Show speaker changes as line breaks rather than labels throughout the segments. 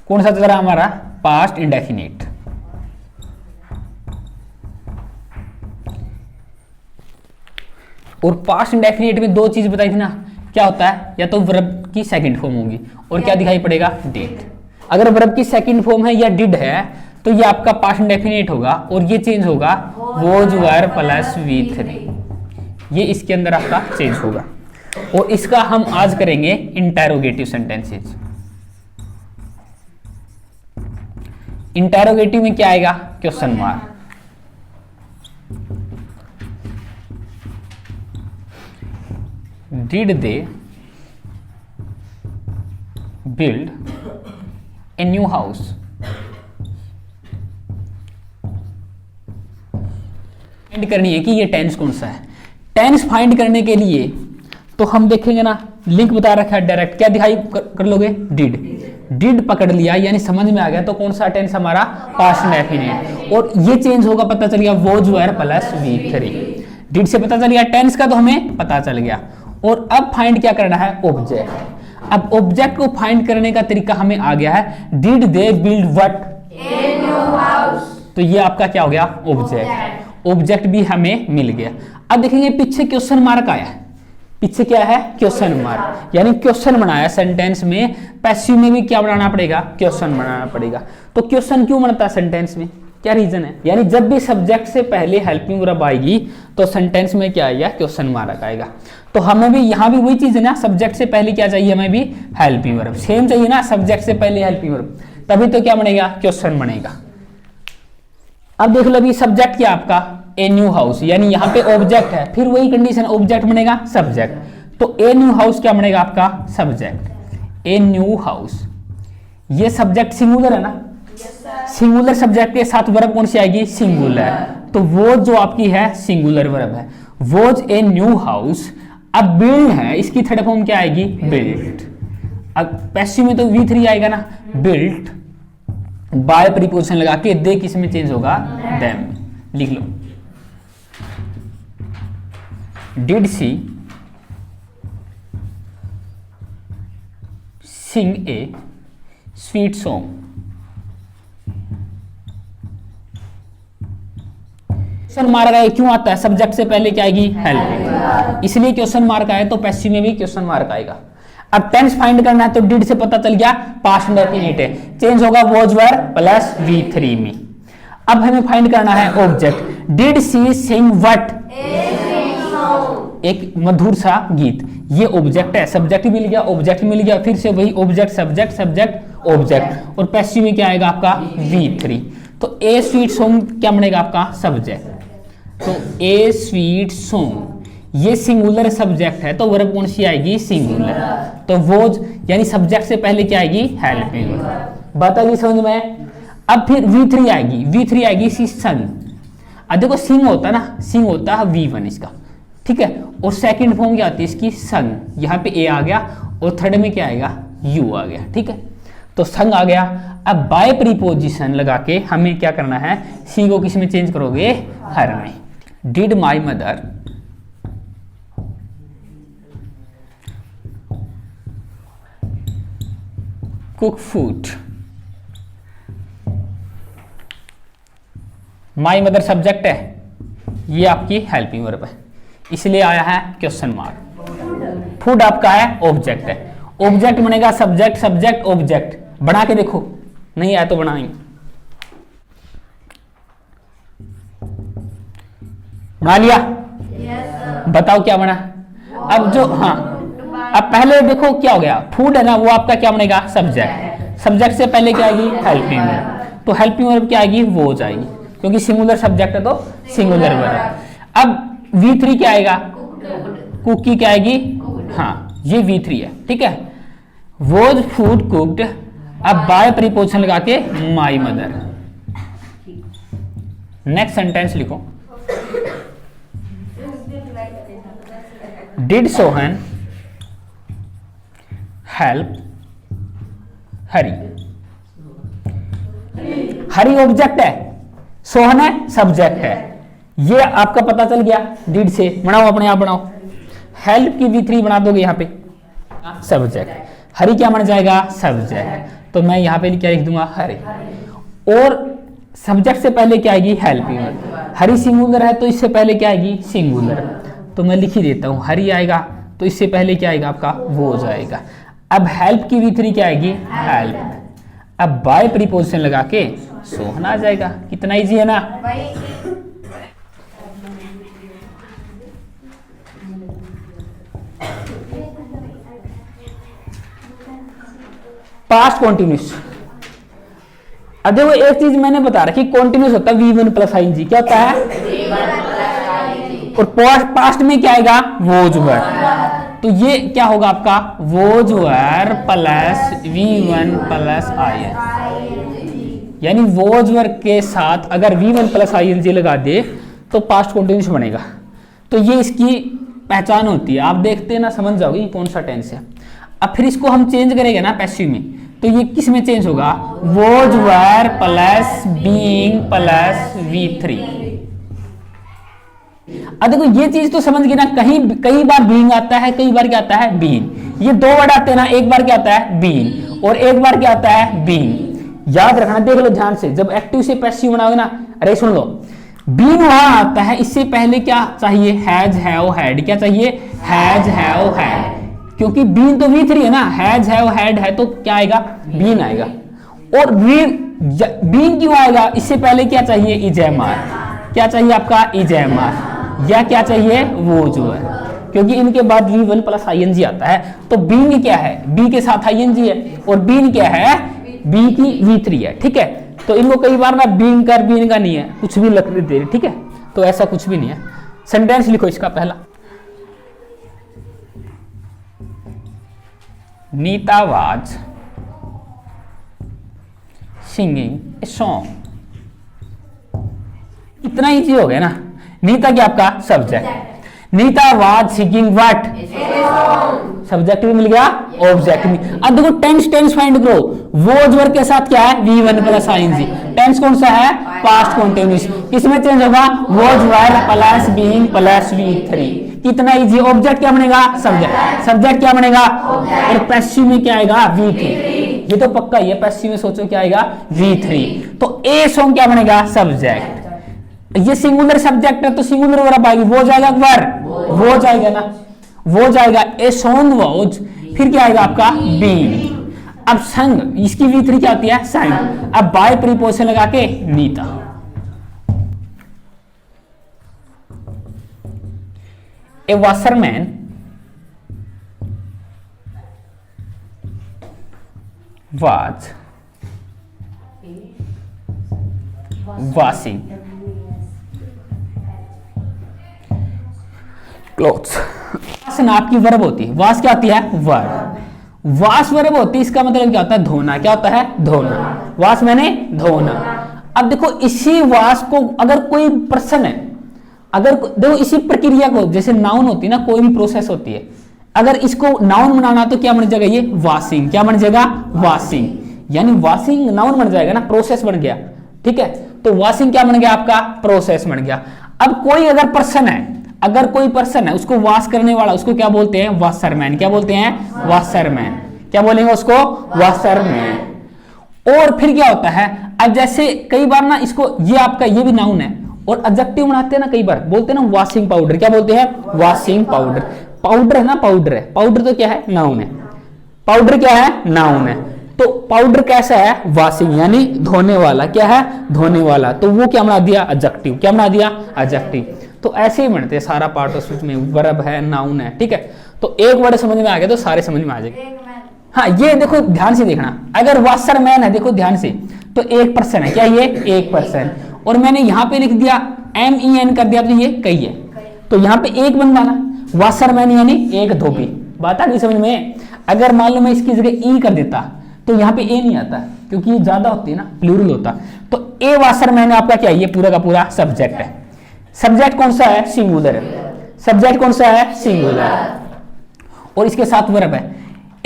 कौन सा चल रहा है हमारा? Past indefinite. और पास्ट इंडेफिनिट में दो चीज बताई थी ना, क्या होता है? या तो वर्ब की सेकंड फॉर्म होगी और क्या दिखाई पड़ेगा? डिड। अगर वर्ब की सेकंड फॉर्म है या डिड है तो ये आपका पास्ट इंडेफिनिट होगा और ये चेंज होगा वॉज वर प्लस V3। ये इसके अंदर आपका चेंज होगा और इसका हम आज करेंगे इंटेरोगेटिव सेंटेंसेज। इंटेरोगेटिव में क्या आएगा? Question mark. Did they build a new house? Find करनी है कि ये टेंस कौन सा है। टेंस फाइंड करने के लिए तो हम देखेंगे ना, लिंक बता रखा है डायरेक्ट, क्या दिखाई कर लोगे? डिड। डिड पकड़ लिया यानी समझ में आ गया, तो कौन सा टेंस हमारा? Past indefinite. और ये चेंज होगा, पता चल गया was were plus V3। Did से पता चल गया टेंस का, तो हमें पता चल गया। और अब फाइंड क्या करना है? ऑब्जेक्ट। अब ऑब्जेक्ट को फाइंड करने का तरीका हमें आ गया है। Did they build what? A new house. तो ये आपका क्या हो गया? ऑब्जेक्ट। ऑब्जेक्ट भी हमें मिल गया। अब देखेंगे पीछे क्वेश्चन मार्क आया है। पीछे क्या है? क्वेश्चन मार्क, यानी क्वेश्चन बनाया सेंटेंस में। पैसिव में भी क्या बनाना पड़ेगा? क्वेश्चन बनाना पड़ेगा। तो क्वेश्चन क्यों बनता है सेंटेंस में? क्या रीजन है? यानी जब भी सब्जेक्ट से पहले हेल्पिंग वर्ब आएगी तो सेंटेंस में क्या आएगा? क्वेश्चन मार्क आएगा। तो हमें भी यहाँ भी वही चीज है ना, सब्जेक्ट से पहले क्या चाहिए? हमें भी हेल्पिंग वर्ब। सेम चाहिए ना, सब्जेक्ट से पहले हेल्पिंग वर्ब, तभी तो क्या बनेगा? क्वेश्चन बनेगा। अब देख लो अभी सब्जेक्ट क्या आपका? ए न्यू हाउस, यानी यहाँ पे ऑब्जेक्ट है, फिर वही कंडीशन, ऑब्जेक्ट बनेगा सब्जेक्ट। तो ए न्यू हाउस क्या बनेगा आपका? सब्जेक्ट। ए न्यू हाउस, ये सब्जेक्ट सिंगुलर है ना, सिंगुलर सब्जेक्ट के साथ वर्ब कौन सी आएगी? सिंगुलर। तो वो जो आपकी है सिंगुलर वर्ब है, वॉज ए न्यू हाउस। अब बिल्ड है, इसकी थर्ड फॉर्म क्या आएगी? बिल्ट। अब पैसिव में तो V3 आएगा ना, बिल्ट बाय प्रीपोजिशन लगा के, दे किस में चेंज होगा? देम। लिख लो, did she sing a sweet song? Question mark आए क्यों आता है? सब्जेक्ट से पहले क्या आएगी? हेल्प, इसलिए क्वेश्चन मार्क आए। तो पैसिव में भी क्वेश्चन मार्क आएगा। अब टेंस फाइंड करना है तो डिड से पता चल गया पास्ट इंडेफिनिट है, चेंज होगा वॉज वर प्लस V3 में। अब हमें फाइंड करना है object. Did she sing what? एक मधुर सा गीत। ये ऑब्जेक्ट है, सब्जेक्ट मिल गया, ऑब्जेक्ट मिल गया, फिर से वही ऑब्जेक्ट सब्जेक्ट सब्जेक्ट ऑब्जेक्ट, और पैसिव में क्या आएगा आपका? V3। तो ए स्वीट सॉन्ग क्या बनेगा आपका? सब्जेक्ट। तो ए स्वीट सॉन्ग ये सिंगुलर सब्जेक्ट है, तो वर्ब कौन सी आएगी? सिंगुलर। तो वोज यानी सब्जेक्ट से पहले क्या आएगी? हेल्पिंग। बात आएगी समझ में? अब फिर V3 आएगी, V3 आएगी सी संग। अब देखो सिंग होता है ना, सिंग होता है V1 इसका, ठीक है। और सेकंड फॉर्म क्या आती है इसकी? संग। यहाँ पे ए आ गया और थर्ड में क्या आएगा? यू आ गया, ठीक है। तो संग आ गया। अब बाय प्रीपोजिशन लगा के हमें क्या करना है? सी को किस में चेंज करोगे? हर में। Did my mother cook food? My mother subject है, ये आपकी हेल्पिंग वर्ब है, इसलिए आया है क्वेश्चन मार्क। फूड आपका है ऑब्जेक्ट है, ऑब्जेक्ट बनेगा सब्जेक्ट सब्जेक्ट ऑब्जेक्ट। बना के देखो, नहीं आया तो बनाएंगे। बना लिया? बताओ क्या बना? अब जो हाँ, अब पहले देखो क्या हो गया, फूड है ना, वो आपका क्या बनेगा? सब्जेक्ट। सब्जेक्ट से पहले क्या आएगी? Helping verb. तो हेल्पिंग वर्ब क्या आएगी? वो जाएगी, क्योंकि सिंगुलर सब्जेक्ट है तो सिंगुलर वर्ब। अब V3 क्या आएगा? कुकी क्या आएगी? हाँ, ये V3 है, ठीक है। वॉज फूड कुक्ड, अब बाय प्रीपोजिशन लगा के माई मदर। नेक्स्ट सेंटेंस लिखो, did Sohan help Hari? Hari object है, सोहन है सब्जेक्ट है, ये आपका पता चल गया डिड से। बनाओ अपने आप बनाओ। हेल्प की V3 बना दोगे यहाँ पे सब्जेक्ट, हरी क्या बन जाएगा सब्जेक्ट, तो मैं यहाँ पे क्या लिख दूंगा हरी, और सब्जेक्ट से पहले क्या आएगी हेल्पिंग, हरी सिंगुलर है तो इससे पहले क्या आएगी सिंगुलर, तो मैं लिख ही देता हूँ हरी आएगा तो इससे पहले क्या आएगा आपका वो जाएगा। अब हेल्प की V3 क्या आएगी हेल्प, अब बाय प्रीपोजिशन लगा के सोहन आ जाएगा। कितना इजी है ना। पास्ट कॉन्टिन्यूस, अब देखो एक चीज मैंने बता रखी, कॉन्टिन्यूस होता है V1 प्लस ING, क्या होता है और पास्ट में क्या आएगा वोज वर, तो ये क्या होगा आपका was were plus V1 plus ING, यानी वोज वर के साथ अगर V1 प्लस ING लगा दे तो पास्ट कॉन्टिन्यूस बनेगा। तो ये इसकी पहचान होती है, आप देखते हैं ना समझ जाओगे ये कौन सा टेंस है। अब फिर इसको हम चेंज करेंगे ना पैसिव में, तो ये किस में चेंज होगा was were plus being plus V3। अब देखो ये चीज तो समझ गए ना, कई बार बीइंग आता है, कई बार क्या आता है बीइंग, ये दो वर्ड आते हैं ना, एक बार क्या आता है बीइंग और एक बार क्या आता है बीइंग। याद रखना, देख लो ध्यान से, जब एक्टिव से पैसिव बनाओगे ना, अरे सुन लो बीइंग वहां आता है, इससे पहले क्या चाहिए हैज हैव हैड, क्या चाहिए हैज हैव हैड, क्योंकि बीन तो V3 है ना, हैज हैव हैड है तो क्या आएगा बीन आएगा, और बीन क्यों आएगा, इससे पहले क्या चाहिए इजेमार, क्या चाहिए आपका इजेमार, या क्या चाहिए वो जो है, क्योंकि इनके बाद V1 प्लस ING आता है, तो बीन क्या है बी के साथ ING है और बीन क्या है बी की V3 है, ठीक है। तो इनको कई बार ना बीन का नहीं है, कुछ भी लग दे रही, ठीक है, तो ऐसा कुछ भी नहीं है। सेंटेंस लिखो इसका पहला, Neeta was singing a song. इतना इजी हो गया ना। नीता क्या आपका subject, Neeta was singing what subject भी मिल गया, ऑब्जेक्ट भी। अब देखो टेंस फाइंड करो, वोज वर्ब के साथ क्या है V1 प्लस ING, टेंस कौन सा है पास्ट कॉन्टिन्यूस, किसमें चेंज होगा was verb plus being plus V3। कितना इजी, ऑब्जेक्ट क्या बनेगा सब्जेक्ट क्या बनेगा, और पैसिव में क्या आएगा V3, ये तो पक्का ही है, पैसिव में सोचो क्या आएगा V3, तो ए सॉन्ग क्या बनेगा सब्जेक्ट, ये सिंगुलर सब्जेक्ट है तो सिंगुलर वर्ब आएगी, वो जाएगा वर्ब, वो जाएगा ना, वो जाएगा ए सॉन्ग वॉज, फिर क्या आएगा आपका बीइंग। अब संग, इसकी V3 क्या होती है संग, अब बाय प्रीपोजिशन लगा के नीता। ए वॉशरमैन was washing clothes। आपकी वर्ब होती है, वाश क्या होती है वर्ब, वाश वर्ब होती है, इसका मतलब क्या होता है धोना, क्या होता है धोना, वाश मैंने धोना। अब देखो इसी वाश को अगर कोई पर्सन है, अगर देखो इसी प्रक्रिया को, जैसे नाउन होती है ना, कोई भी प्रोसेस होती है, अगर इसको नाउन बनाना तो क्या बन जाएगा ये वॉशिंग, क्या बन जाएगा वॉशिंग, यानी वॉशिंग नाउन बन जाएगा ना, प्रोसेस बन गया, ठीक है। तो वॉशिंग क्या बन गया आपका प्रोसेस बन गया। अब कोई अगर पर्सन है, अगर कोई पर्सन है उसको वॉश करने वाला, उसको क्या बोलते हैं वॉशरमैन, क्या बोलते हैं वॉशरमैन, क्या बोलेंगे उसको वॉशरमैन। और फिर क्या होता है, अब जैसे कई बार ना इसको, ये आपका ये भी नाउन है और एडजेक्टिव बनाते हैं ना, कई बार बोलते हैं ना वॉशिंग पाउडर, क्या बोलते हैं वॉशिंग पाउडर, पाउडर है ना, पाउडर है, पाउडर तो क्या है नाउन है, पाउडर क्या है नाउन है, तो पाउडर कैसा है वॉशिंग, यानी धोने वाला, क्या है धोने वाला, तो वो क्या बना दिया एडजेक्टिव, क्या बना दिया एडजेक्टिव। तो ऐसे ही बनते हैं सारा पार्ट ऑफ स्पीच में, वर्ब है नाउन है, ठीक है। तो एक वर्ड समझ में आ गया तो सारे समझ में आ जाएंगे। हाँ ये देखो ध्यान से देखना, अगर वॉशरमैन है देखो ध्यान से, तो एक पर्सन है, क्या ये एक पर्सन, और मैंने यहाँ पे लिख दिया MEN कर दिया तो ये कई है, तो यहाँ पे एक बंदा ना, वॉशरमैन यानी एक धोबी, बात आ गई समझ में। अगर मान लो मैं इसकी जगह ई कर देता तो यहाँ पे ए नहीं आता, क्योंकि ये ज्यादा होती है ना, प्लूरल होता, तो ए वॉशरमैन आपका क्या है, ये पूरा का पूरा सब्जेक्ट है। सब्जेक्ट कौन सा है सिंगुलर है, सब्जेक्ट कौन सा है सिंगुलर, और इसके साथ वर्ब है,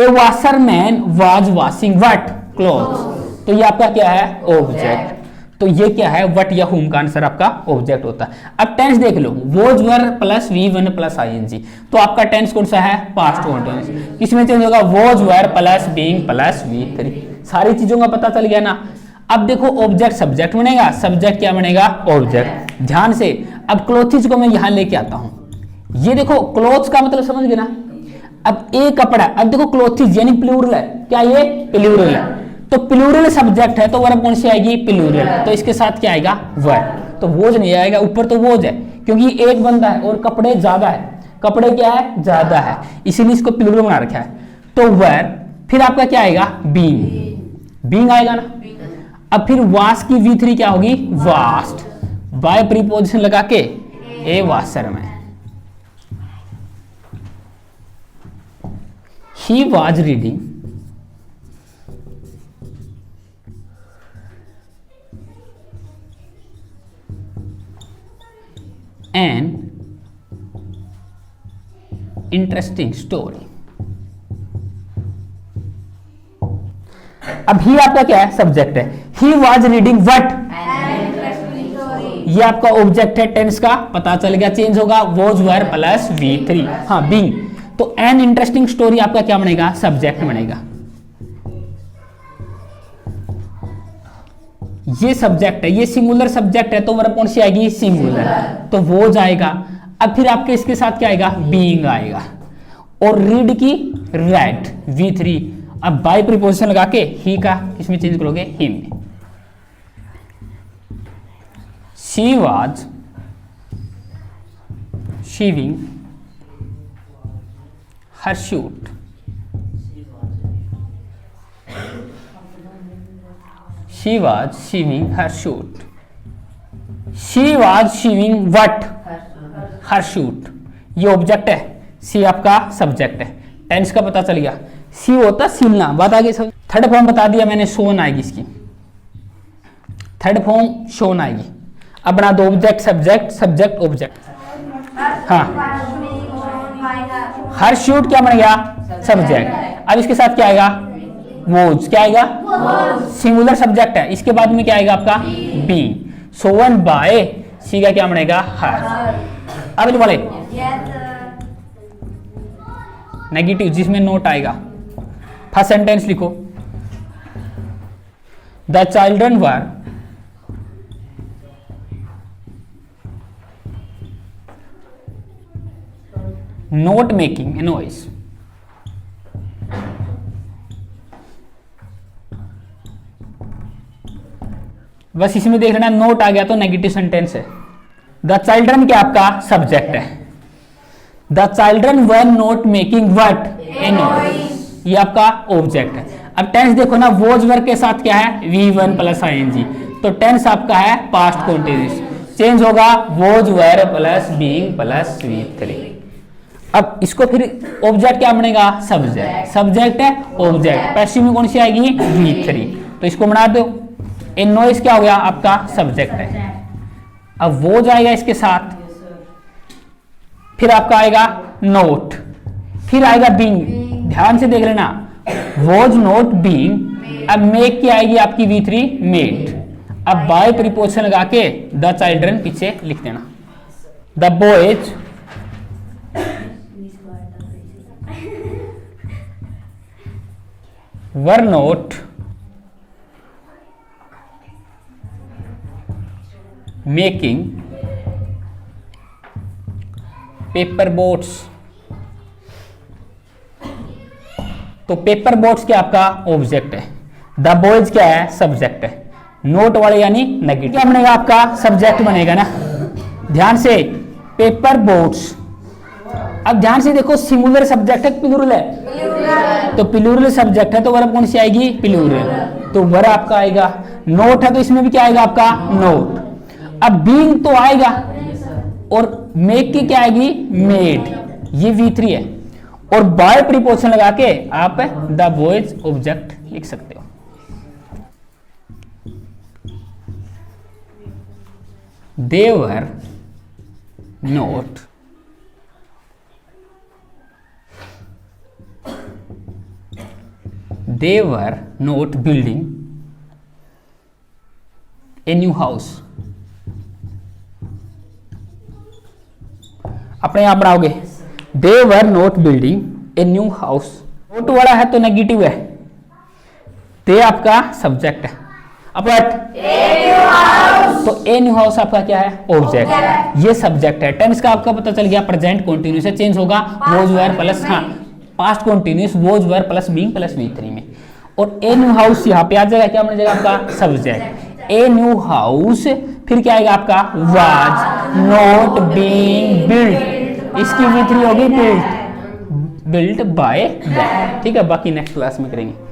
a washerman was washing what clothes, तो ये आपका क्या है ऑब्जेक्ट। तो तो ये क्या है, वट या हुम का आंसर आपका ऑब्जेक्ट होता है। अब टेंस देख लो, was were plus V1 plus ING, तो आपका टेंस कौन सा है, पास्ट कंटिन्यूअस। किसमें चेंज होगा, was were plus being plus V3। सारी चीजों का पता चल गया ना। अब देखो ऑब्जेक्ट सब्जेक्ट बनेगा, सब्जेक्ट क्या बनेगा, ऑब्जेक्ट। ध्यान से, अब क्लोथिज को मैं यहां लेके आता हूं। ये देखो क्लोथ्स का मतलब समझ गए ना। अब एक कपड़ा, अब देखो क्लोथिज यानी प्लूरल है, क्या ये प्लूरल है, तो प्लूरल सब्जेक्ट है तो वर्ब कौन सी आएगी, प्लूरल। तो इसके साथ क्या आएगा, वर्ब। तो वोज नहीं आएगा, ऊपर तो वोज है क्योंकि एक बंदा है और कपड़े ज्यादा है, कपड़े क्या है, ज्यादा है, इसीलिए इसको प्लूरल बना रखा है। तो वर्ब, फिर आपका क्या आएगा, बीइंग, बीइंग आएगा ना। अब फिर वास की V3 क्या होगी, वास्ट, बाय प्रीपोजिशन लगा के ए वासर में। He was reading an interesting story। अब ही आपका क्या है, सब्जेक्ट है। He was reading what, ये आपका ऑब्जेक्ट है, टेंस का पता चल गया, चेंज होगा वॉज वर प्लस V3, हाँ बीइंग। तो एन इंटरेस्टिंग स्टोरी आपका क्या बनेगा, सब्जेक्ट बनेगा। ये सब्जेक्ट है, ये सिंगुलर सब्जेक्ट है तो वर्ब कौन सी आएगी, सिंगुलर, तो वो जाएगा। अब फिर आपके इसके साथ क्या आएगा, बीइंग आएगा। और रीड की रेड V3, अब बाय प्रीपोजिशन लगा के ही का इसमें चेंज करोगे, him. She was shaving her shoot, she was sewing her shoot, she was sewing what, her shoot। ये ऑब्जेक्ट है, सी आपका सब्जेक्ट है, टेंस का पता चल गया। सी होता सिलना, बात आगे सब। थर्ड फॉर्म बता दिया मैंने, शोन आएगी इसकी, थर्ड फॉर्म शोन आएगी। अब बना दो, ऑब्जेक्ट सब्जेक्ट, सब्जेक्ट ऑब्जेक्ट। हाँ, हर शूट क्या बन गया, सब्जेक्ट। अब इसके साथ क्या आएगा, वोज, क्या आएगा, सिंगुलर सब्जेक्ट है, इसके बाद में क्या आएगा आपका, बी। सोवन बाय, सी का क्या बनेगा, हर। अब जो बोले नेगेटिव, जिसमें नोट आएगा। फर्स्ट सेंटेंस लिखो, the children were not making a noise। बस इसमें देख लेना, नोट आ गया तो नेगेटिव सेंटेंस है। द चिल्ड्रन क्या आपका सब्जेक्ट है, the children were not making what, A noise, ये आपका ऑब्जेक्ट है। अब टेंस देखो ना, वोज वर के साथ क्या है, V1 प्लस ING, तो टेंस आपका है पास्ट कंटिन्यूअस, चेंज होगा was were plus being plus V3। अब इसको फिर ऑब्जेक्ट क्या बनेगा, सब्जेक्ट, सब्जेक्ट है ऑब्जेक्ट, पैसिव में कौन सी आएगी, V3, तो इसको बना दो। ए नॉइज क्या हो गया, आपका सब्जेक्ट है। अब वो जाएगा इसके साथ, फिर आपका आएगा नोट, फिर आएगा बीइंग। ध्यान से देख लेना, वॉज नोट बीइंग। अब मेक की आएगी आपकी V3, मेड। अब बाय प्रीपोजिशन लगा के द चिल्ड्रन पीछे लिख देना, the boys were not making paper boats। तो पेपर बोट्स क्या आपका ऑब्जेक्ट है, द बॉयज क्या है, सब्जेक्ट है। नोट वाले यानी नेगेटिव, क्या बनेगा आपका सब्जेक्ट बनेगा ना। ध्यान से, पेपर बोट्स। अब ध्यान से देखो, सिंगुलर सब्जेक्ट है, प्लूरल है, तो प्लूरल सब्जेक्ट है तो वर्ब कौन सी आएगी, प्लूरल, तो वर्ब आपका आएगा। नोट है तो इसमें भी क्या आएगा आपका, नोट। अब बीइंग तो आएगा, और मेक की क्या आएगी, मेड, ये V3 है। और बाय प्रीपोजिशन लगा के आप द बॉयज ऑब्जेक्ट लिख सकते हो। They were not building a new house, अपने आप बनाओगे they were not building a new house. Not वाला है तो नेगेटिव है, दे आपका सब्जेक्ट है, अब तो ए न्यू हाउस आपका क्या है, ऑब्जेक्ट, ये सब्जेक्ट है। टेंस का आपका पता चल गया, प्रेजेंट कंटिन्यूस से चेंज होगा वॉज वेयर प्लस, हाँ past continuous was were plus being plus V3 में। और ए न्यू हाउस यहाँ पे आ जाएगा, क्या बन जाएगा आपका सब्जेक्ट, ए न्यू हाउस, फिर क्या आएगा आपका वाज नॉट बीइंग बिल्ट, इसकी V3 होगी बिल्ट, बिल्ट बाय दैट। ठीक है, बाकी नेक्स्ट क्लास में करेंगे।